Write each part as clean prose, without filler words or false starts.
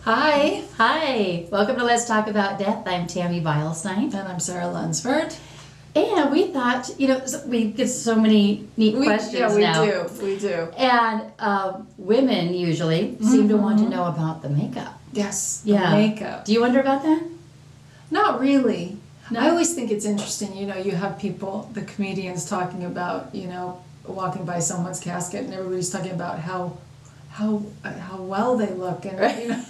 Hi. Hi, welcome to Let's Talk About Death. I'm Tammy Beilstein. And I'm Sarah Lunsford. And we thought, we get so many neat questions now. We do. And women usually seem to want to know about the makeup. Yes, Yeah. makeup. Do you wonder about that? Not really. No? I always think it's interesting, you have people, the comedians talking about, walking by someone's casket and everybody's talking about how well they look and,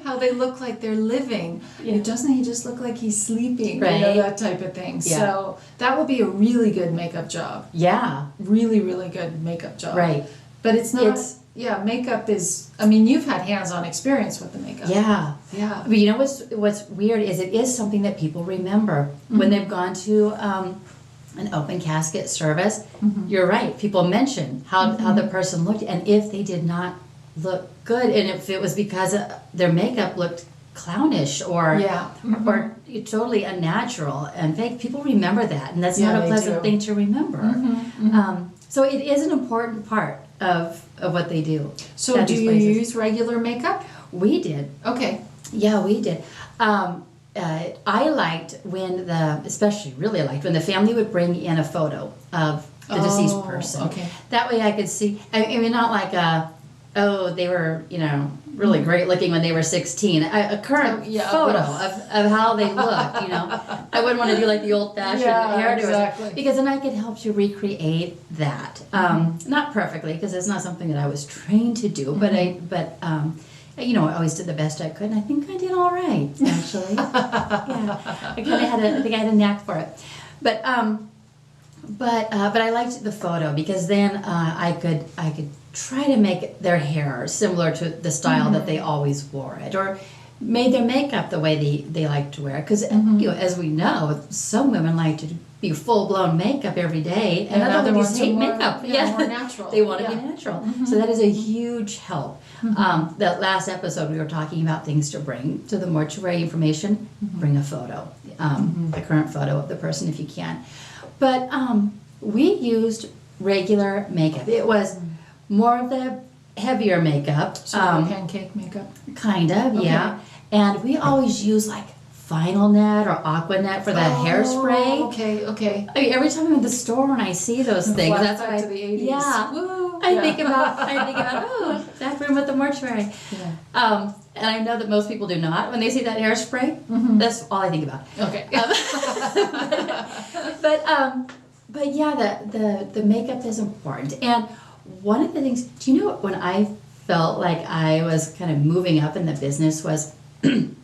how they look like they're living. Yeah. Doesn't he just look like he's sleeping? Right. That type of thing. Yeah. So that would be a really good makeup job. Yeah. Really, really good makeup job. Right. But it's not, makeup is, you've had hands-on experience with the makeup. Yeah. Yeah. But what's weird is it is something that people remember when they've gone to an open casket service. You're right. People mention how the person looked, and if they did not look good, and if it was because their makeup looked clownish or totally unnatural and fake, people remember that, and that's not a pleasant thing to remember. So it is an important part of what they do. So do you use regular makeup? We did. Okay. Yeah, we did. I liked really liked when the family would bring in a photo of the deceased person. Okay. That way I could see, not like they were, really great looking when they were 16. A current photo of how they looked, I wouldn't want to do like the old-fashioned hairdo. Exactly. Because then I could help to recreate that. Not perfectly, because it's not something that I was trained to do, but I always did the best I could, and I think I did all right, actually. Yeah, I think I had a knack for it. But I liked the photo because then I could try to make their hair similar to the style that they always wore it, or made their makeup the way they like to wear it. Because as we know, some women like to be full-blown makeup every day, and other ladies hate makeup. More natural. They want to be natural. So that is a huge help. That last episode we were talking about things to bring to the mortuary information. Bring a photo, a current photo of the person if you can. But we used regular makeup. It was more of the heavier makeup. So pancake makeup? Kind of, yeah. And we always use like Final Net or Aqua Net for the hairspray. Okay. Every time I'm in the store and I see those things, that's back to the 80s. Yeah. Woo. I think about that room at the mortuary. Yeah. And I know that most people do not. When they see that hairspray, that's all I think about. Okay. But yeah, the makeup is important. And one of the things, do you know when I felt like I was kind of moving up in the business was, maybe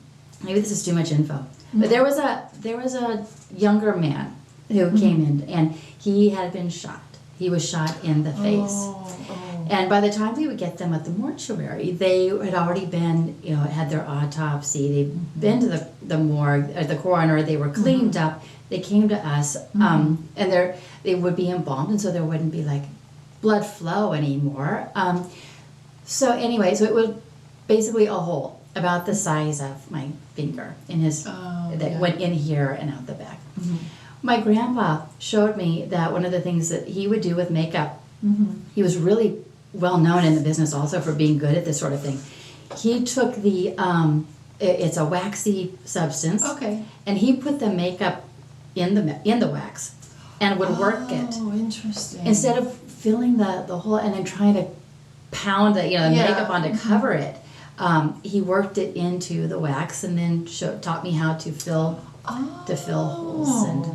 this is too much info, but there was a younger man who came in, and he had been shot. He was shot in the face. And by the time we would get them at the mortuary, they had already been, had their autopsy. They'd been to the morgue, or the coroner. They were cleaned up. They came to us, and they would be embalmed, and so there wouldn't be like blood flow anymore. So it was basically a hole about the size of my finger in his that went in here and out the back. My grandpa showed me that one of the things that he would do with makeup, he was really well known in the business also for being good at this sort of thing. He took it's a waxy substance, and he put the makeup in the wax and would work it. Oh, interesting. Instead of filling the hole and then trying to pound the makeup on to cover it, he worked it into the wax and then taught me how to fill holes and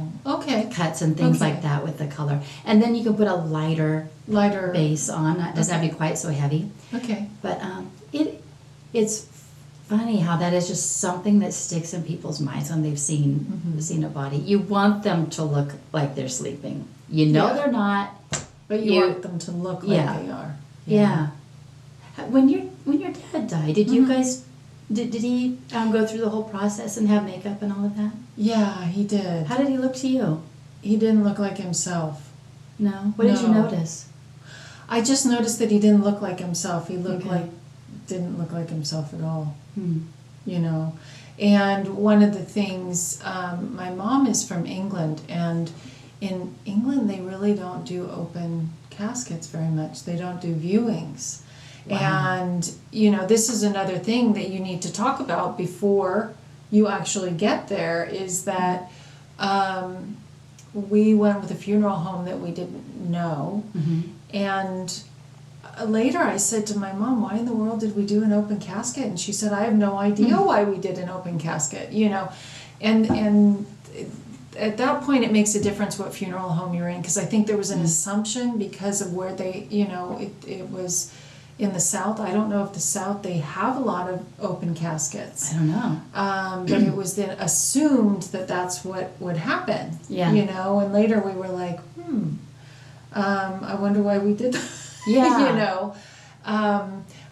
cuts and things like that with the color. And then you can put a lighter base on. It doesn't have to be quite so heavy. Okay. But it's funny how that is just something that sticks in people's minds when they've seen a body. You want them to look like they're sleeping. They're not. But you want them to look like they are. Yeah. When your dad died, did you guys did he go through the whole process and have makeup and all of that? Yeah, he did. How did he look to you? He didn't look like himself. No. What did you notice? I just noticed that he didn't look like himself. He didn't look like himself at all. And one of the things, my mom is from England, and in England they really don't do open caskets very much. They don't do viewings. Wow. And, you know, this is another thing that you need to talk about before you actually get there, is that we went with a funeral home that we didn't know. Mm-hmm. And later I said to my mom, why in the world did we do an open casket? And she said, I have no idea why we did an open casket, you know. And at that point it makes a difference what funeral home you're in, because I think there was an assumption because of where they, you know, it was in the South. I don't know if the South, they have a lot of open caskets. I don't know. But it was then assumed that that's what would happen. Yeah. You know, and later we were like, I wonder why we did that. Yeah. You know.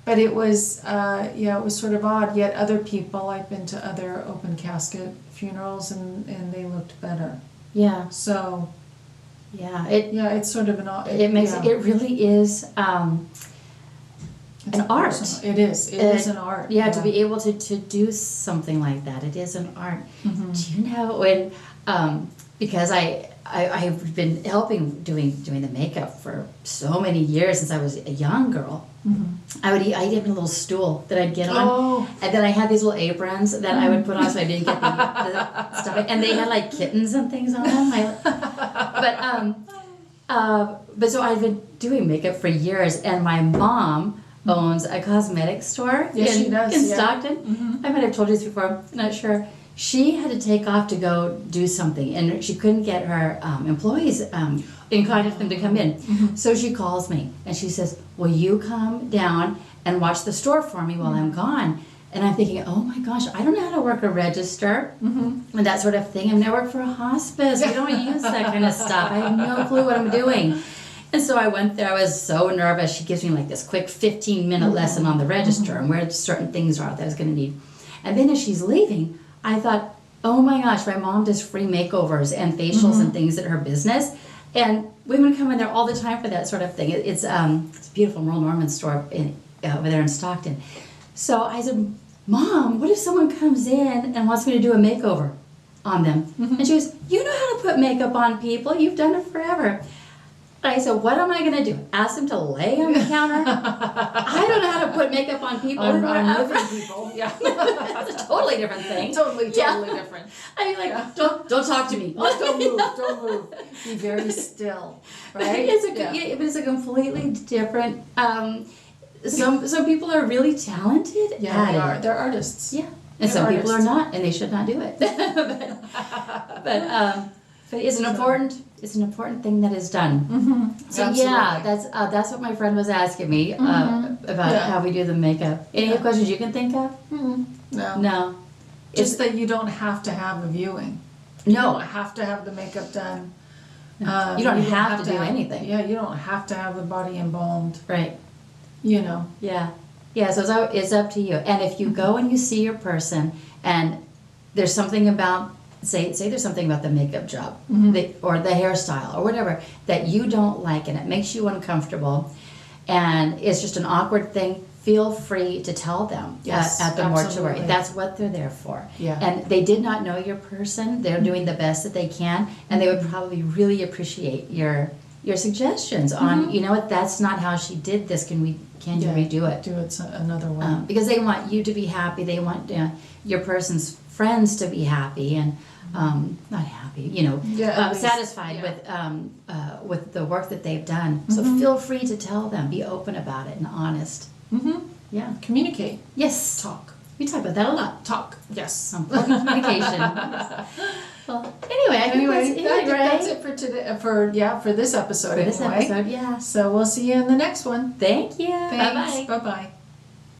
But it was, yeah, it was sort of odd. Yet other people, I've been to other open casket funerals, and they looked better. Yeah. So, Yeah. it's sort of an odd. It makes it really is It's an art. personal. It is. It is an art. Yeah, to be able to do something like that, it is an art. Mm-hmm. Do you know when, because I've been helping doing the makeup for so many years since I was a young girl. Mm-hmm. I'd have a little stool that I'd get on, Oh. and then I had these little aprons that I would put on so I didn't get the stuff. And they had like kittens and things on them. But so I've been doing makeup for years, and my mom owns a cosmetic store Yes, she does, in yeah. Stockton. Mm-hmm. I might have told you this before, I'm not sure. She had to take off to go do something, and she couldn't get her employees in contact with them to come in. Mm-hmm. So she calls me, and she says, will you come down and watch the store for me while I'm gone? And I'm thinking, oh my gosh, I don't know how to work a register Mm-hmm. and that sort of thing. I mean, I work for a hospice. We don't use that kind of stuff. I have no clue what I'm doing. And so I went there. I was so nervous. She gives me like this quick 15-minute lesson on the register and where certain things are that I was going to need. And then as she's leaving, I thought, oh my gosh, my mom does free makeovers and facials and things at her business. And women come in there all the time for that sort of thing. It's a beautiful Merle Norman store over there in Stockton. So I said, Mom, what if someone comes in and wants me to do a makeover on them? And she goes, you know how to put makeup on people. You've done it forever. And I said, what am I going to do? Ask them to lay on the counter? I don't know how to put makeup on people. On living people. Yeah. That's a totally different thing. Totally Yeah. different. I mean, like, don't talk to me. Don't move. Be very still. Right? It's a completely different. Some people are really talented Yeah, at they it. are. They're artists. Yeah, and They're some people are artists. not, and they should not do it. but it's an important thing that is done. Mm-hmm. So Absolutely. yeah, that's what my friend was asking me about Yeah. how we do the makeup. Any Yeah. questions you can think of? Mm-hmm. No. No. Just that you don't have to have a viewing. No. You don't have to have the makeup done. You don't have to do anything. Yeah, you don't have to have the body embalmed. Right. You know. Yeah. Yeah, so it's up to you. And if you go and you see your person and there's something about, say there's something about the makeup job or the hairstyle or whatever that you don't like and it makes you uncomfortable and it's just an awkward thing, feel free to tell them Yes, at the absolutely. mortuary. That's what they're there for. Yeah. And they did not know your person. They're doing the best that they can and they would probably really appreciate your suggestions on, you know what, that's not how she did this. Can you redo it? Do it another way. Because they want you to be happy. They want your person's friends to be happy and not happy, you know, Yeah, at least, satisfied yeah. with the work that they've done. So feel free to tell them. Be open about it and honest. Mm-hmm. Yeah. Communicate. Yes. Talk. We talk about that a lot. Talk. Yes. Important communication. Well, anyway, I think That's it for today. For this episode. For this anyway. episode, yeah. So we'll see you in the next one. Thank you. Thanks. Bye-bye. Bye bye.